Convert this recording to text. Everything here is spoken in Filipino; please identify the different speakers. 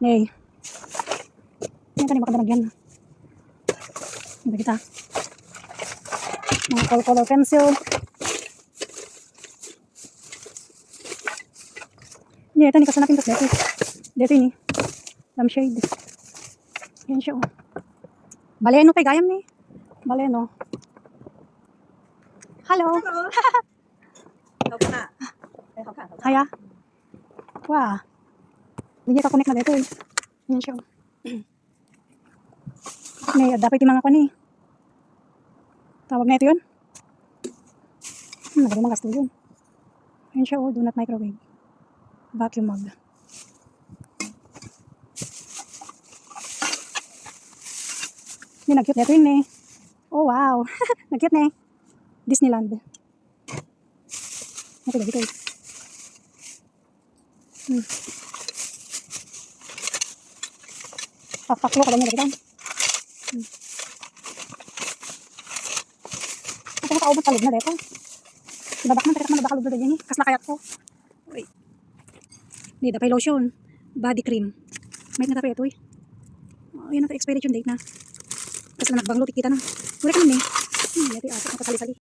Speaker 1: Yay. Yan ka, di makadalagyan. Hindi kita. Mga color pencil. Hindi, ito ni kasanapin ko. Dito ini. Lampshade. Yan siya, oh. Baleno kay gayam ni. Baleno. Hello. Haya. Wah. Hindi niya ka-connect na dito eh. Yan siya. May dapat yung mga kani. Tawag na ito yun. Magaling mga gasto yun. Yan siya, oh. Do not microwave. Vacuum mug. Hindi, nag-cute na ito yun eh. Oh wow. Nag-cute na eh. Disneyland. Ito dito eh. Pakpaklo ka ba niya dito? Ito nakaubot kalog na dito. Ibabak man, takat man nabakalog na dyan eh. Kas nakayat ko. Uy. Hindi, dapay lotion. Body cream. May nga tapay ito eh. Oh, yan ang expiration date na. Kasi na nagbanglo, tikita na. Wala ka naman eh. Ito yung aso, nakasali-sali.